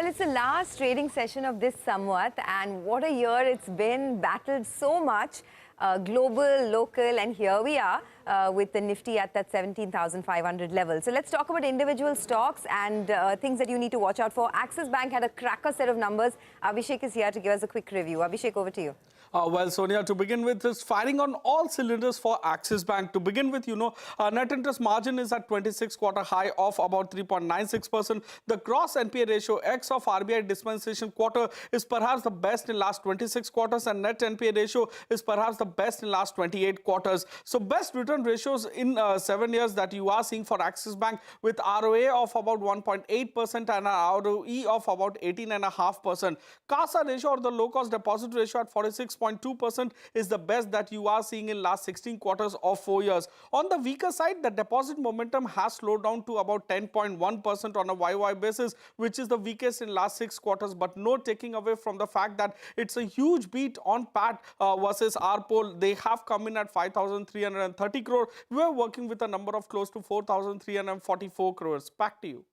it's the last trading session of this Samvat, and what a year it's been. Battled so much, global, local, and here we are with the Nifty at that 17,500 level. So let's talk about individual stocks and things that you need to watch out for. Axis Bank had a cracker set of numbers. Abhishek is here to give us a quick review. Abhishek, over to you. Well, Sonia, to begin with, is firing on all cylinders for Axis Bank. To begin with, net interest margin is at 26-quarter high of about 3.96%. The gross NPA ratio X of RBI dispensation quarter is perhaps the best in last 26 quarters, and net NPA ratio is perhaps the best in last 28 quarters. So best return ratios in 7 years that you are seeing for Axis Bank, with ROA of about 1.8% and an ROE of about 18.5%. CASA ratio, or the low-cost deposit ratio, at 46.2% is the best that you are seeing in last 16 quarters of 4 years. On the weaker side, the deposit momentum has slowed down to about 10.1% on a YOY basis, which is the weakest in last 6 quarters, but no taking away from the fact that it's a huge beat on PAT versus our poll. They have come in at 5,330 crore. We're working with a number of close to 4,344 crores. Back to you.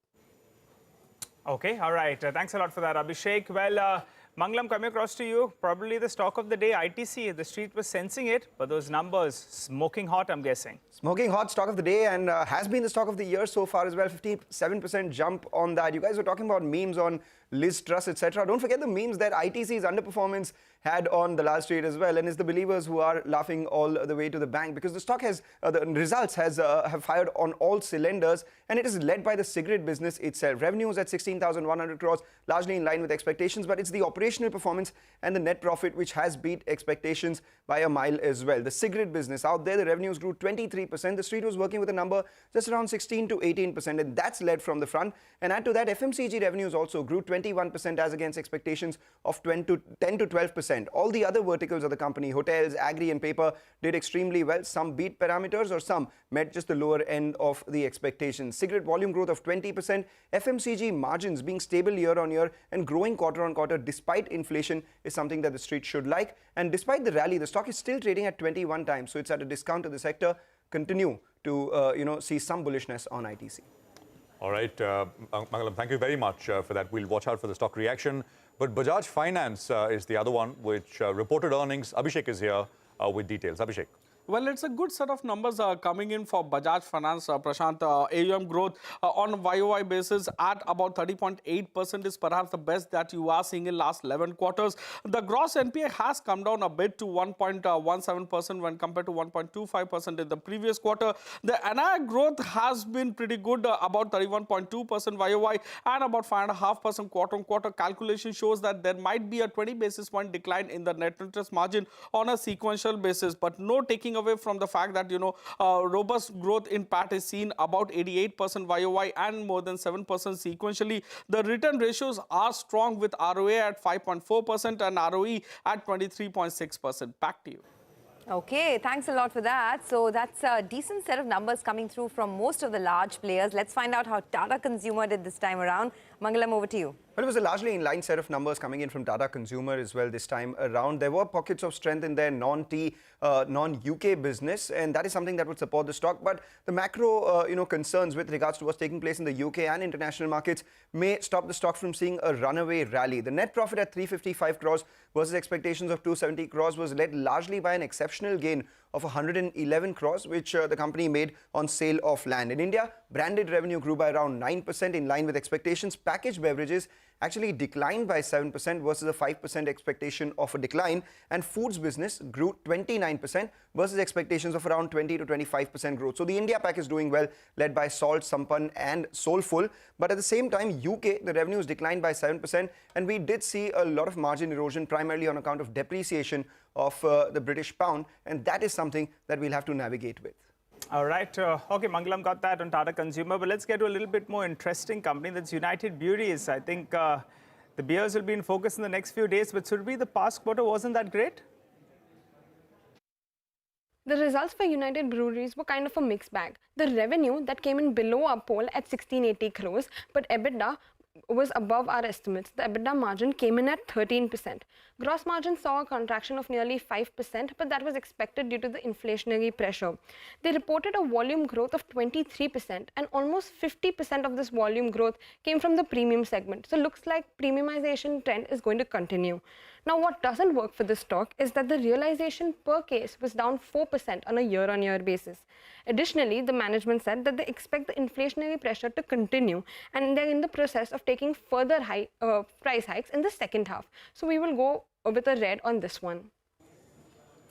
Okay, all right. Thanks a lot for that, Abhishek. Well, Mangalam, coming across to you, probably the stock of the day, ITC. The street was sensing it, but those numbers, smoking hot, I'm guessing. Smoking hot stock of the day, and has been the stock of the year so far as well. 57% jump on that. You guys were talking about memes on Liz Truss, etc. Don't forget the memes that ITC's underperformance had on Dalal Street as well, and it's the believers who are laughing all the way to the bank, because the stock has, the results have fired on all cylinders, and it is led by the cigarette business itself. Revenues at 16,100 crores, largely in line with expectations, but it's the operational performance and the net profit which has beat expectations by a mile as well. The cigarette business out there, the revenues grew 23%. The street was working with a number just around 16 to 18%, and that's led from the front. And add to that, FMCG revenues also grew 21% as against expectations of 10 to 12%. All the other verticals of the company, hotels, agri and paper, did extremely well. Some beat parameters or some met just the lower end of the expectations. Cigarette volume growth of 20%, FMCG margins being stable year on year and growing quarter on quarter despite inflation is something that the street should like. And despite the rally, the stock is still trading at 21 times, so it's at a discount to the sector. Continue to see some bullishness on ITC. All right, Mangalam, thank you very much for that. We'll watch out for the stock reaction. But Bajaj Finance is the other one which reported earnings. Abhishek is here with details. Abhishek. Well, it's a good set of numbers coming in for Bajaj Finance, Prashant. AUM growth on YOY basis at about 30.8% is perhaps the best that you are seeing in last 11 quarters. The gross NPA has come down a bit to 1.17% when compared to 1.25% in the previous quarter. The NII growth has been pretty good, about 31.2% YOY and about 5.5% quarter on quarter. Calculation shows that there might be a 20 basis point decline in the net interest margin on a sequential basis, but no taking away from the fact that robust growth in PAT is seen about 88% YOY and more than 7% sequentially. The return ratios are strong with ROA at 5.4% and ROE at 23.6%. Back to you. Okay, thanks a lot for that. So that's a decent set of numbers coming through from most of the large players. Let's find out how Tata Consumer did this time around. Mangalam, over to you. Well, it was a largely in-line set of numbers coming in from Tata Consumer as well this time around. There were pockets of strength in their non-T, non-UK business, and that is something that would support the stock. But the macro, concerns with regards to what's taking place in the UK and international markets may stop the stock from seeing a runaway rally. The net profit at 355 crores versus expectations of 270 crores was led largely by an exceptional gain of 111 crores, which the company made on sale of land. In India, branded revenue grew by around 9% in line with expectations. Packaged beverages actually declined by 7% versus a 5% expectation of a decline, and foods business grew 29% versus expectations of around 20 to 25% growth. So the India pack is doing well, led by Salt, Sampann and Soulful. But at the same time, UK, the revenues declined by 7%, and we did see a lot of margin erosion, primarily on account of depreciation of the British pound, and that is something that we'll have to navigate with. All right. Okay, Mangalam got that on Tata Consumer, but let's get to a little bit more interesting company. That's United Breweries. I think the beers will be in focus in the next few days, but Surabhi, the past quarter wasn't that great? The results for United Breweries were kind of a mixed bag. The revenue that came in below our poll at 1680 crores, but EBITDA was above our estimates. The EBITDA margin came in at 13%. Gross margin saw a contraction of nearly 5%, but that was expected due to the inflationary pressure. They reported a volume growth of 23%, and almost 50% of this volume growth came from the premium segment. So looks like premiumization trend is going to continue. Now, what doesn't work for this stock is that the realization per case was down 4% on a year-on-year basis. Additionally, the management said that they expect the inflationary pressure to continue, and they're in the process of taking further price hikes in the second half. So we will go with a red on this one.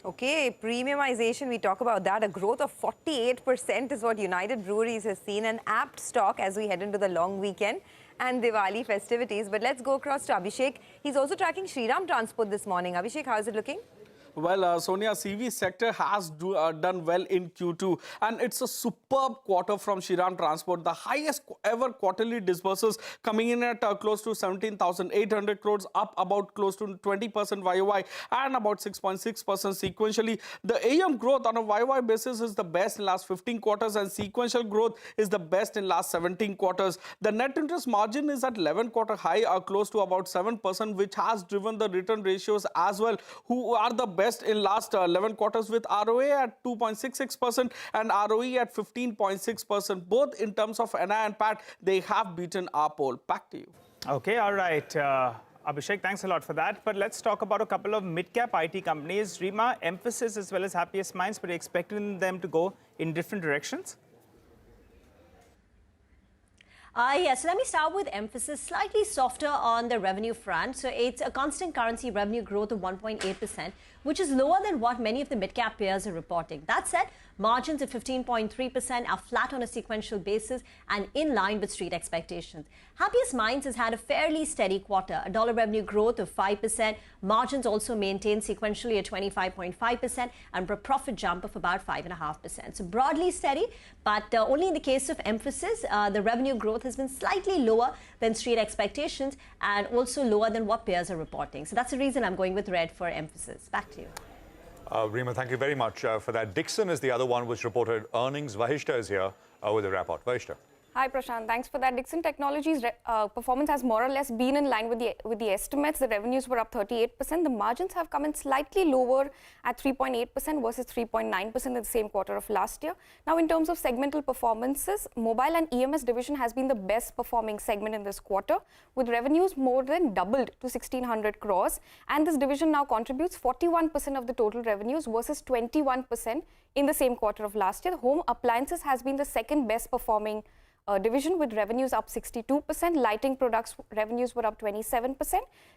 Okay, premiumization, we talk about that. A growth of 48% is what United Breweries has seen, an apt stock as we head into the long weekend and Diwali festivities. But let's go across to Abhishek. He's also tracking Shriram Transport this morning. Abhishek, how is it looking? Well, Sonia, CV sector has done well in Q2, and it's a superb quarter from Shriram Transport. The highest ever quarterly disbursements coming in at close to 17,800 crores, up about close to 20% YOY and about 6.6% sequentially. The AUM growth on a YOY basis is the best in last 15 quarters, and sequential growth is the best in last 17 quarters. The net interest margin is at 11-quarter high, close to about 7%, which has driven the return ratios as well, who are the best in last 11 quarters, with ROA at 2.66% and ROE at 15.6%. Both in terms of NI and PAT, they have beaten our poll. Back to you. Okay, all right. Abhishek, thanks a lot for that. But let's talk about a couple of mid-cap IT companies. Rima, Emphasis as well as Happiest Minds, but you're expecting them to go in different directions? Yes, so let me start with Emphasis, slightly softer on the revenue front. So it's a constant currency revenue growth of 1.8%, which is lower than what many of the mid-cap peers are reporting. That said, margins at 15.3% are flat on a sequential basis and in line with street expectations. Happiest Minds has had a fairly steady quarter, a dollar revenue growth of 5%. Margins also maintained sequentially at 25.5% and a profit jump of about 5.5%. So broadly steady, but only in the case of Emphasis, the revenue growth has been slightly lower than street expectations and also lower than what peers are reporting. So that's the reason I'm going with red for Emphasis. Back to you. Rima, thank you very much for that. Dixon is the other one which reported earnings. Vahishta is here with a report. Vahishta. Hi Prashant, thanks for that. Dixon Technologies performance has more or less been in line with the estimates. The revenues were up 38%. The margins have come in slightly lower at 3.8% versus 3.9% in the same quarter of last year. Now, in terms of segmental performances, mobile and EMS division has been the best performing segment in this quarter, with revenues more than doubled to 1,600 crores. And this division now contributes 41% of the total revenues versus 21% in the same quarter of last year. Home appliances has been the second best performing division, with revenues up 62%, lighting products revenues were up 27%,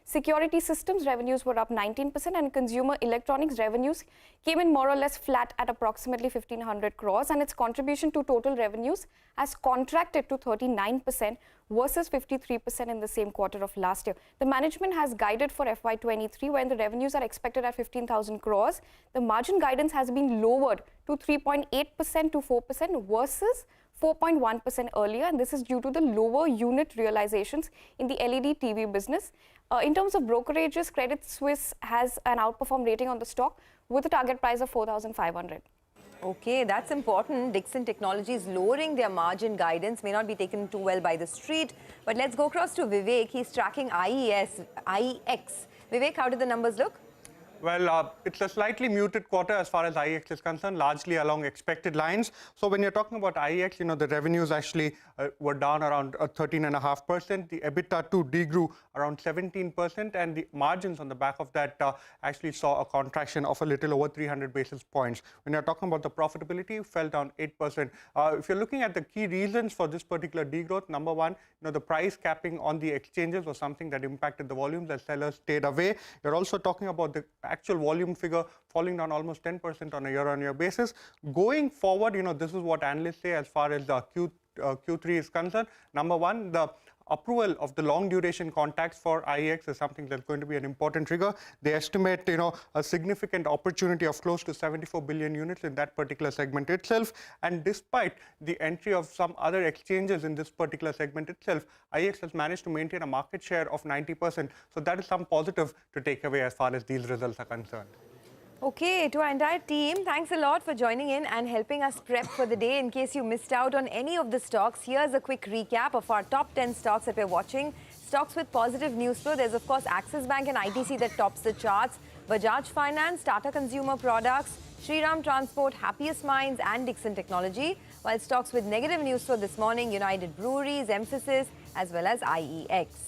security systems revenues were up 19%, and consumer electronics revenues came in more or less flat at approximately 1,500 crores, and its contribution to total revenues has contracted to 39% versus 53% in the same quarter of last year. The management has guided for FY23, when the revenues are expected at 15,000 crores. The margin guidance has been lowered to 3.8% to 4% versus 4.1% earlier, and this is due to the lower unit realizations in the LED TV business. In terms of brokerages, Credit Suisse has an outperform rating on the stock with a target price of 4,500. Okay, that's important. Dixon Technologies lowering their margin guidance may not be taken too well by the street. But let's go across to Vivek. He's tracking IEX. Vivek, how did the numbers look? Well, it's a slightly muted quarter as far as IEX is concerned, largely along expected lines. So when you're talking about IEX, the revenues actually were down around 13.5%. The EBITDA too degrew around 17%, and the margins on the back of that actually saw a contraction of a little over 300 basis points. When you're talking about the profitability, fell down 8%. If you're looking at the key reasons for this particular degrowth, number one, the price capping on the exchanges was something that impacted the volumes as sellers stayed away. You're also talking about the actual volume figure falling down almost 10% on a year-on-year basis. Going forward, this is what analysts say as far as the Q3 is concerned. Number one, the approval of the long duration contracts for IEX is something that's going to be an important trigger. They estimate, a significant opportunity of close to 74 billion units in that particular segment itself. And despite the entry of some other exchanges in this particular segment itself, IEX has managed to maintain a market share of 90%. So that is some positive to take away as far as these results are concerned. Okay, to our entire team, thanks a lot for joining in and helping us prep for the day. In case you missed out on any of the stocks, here's a quick recap of our top 10 stocks that we're watching Stocks with positive news flow, there's of course Axis Bank and ITC that tops the charts. Bajaj Finance, Tata Consumer Products, Shriram Transport, Happiest Minds and Dixon Technology. While stocks with negative news flow this morning, United Breweries, Emphasis as well as IEX.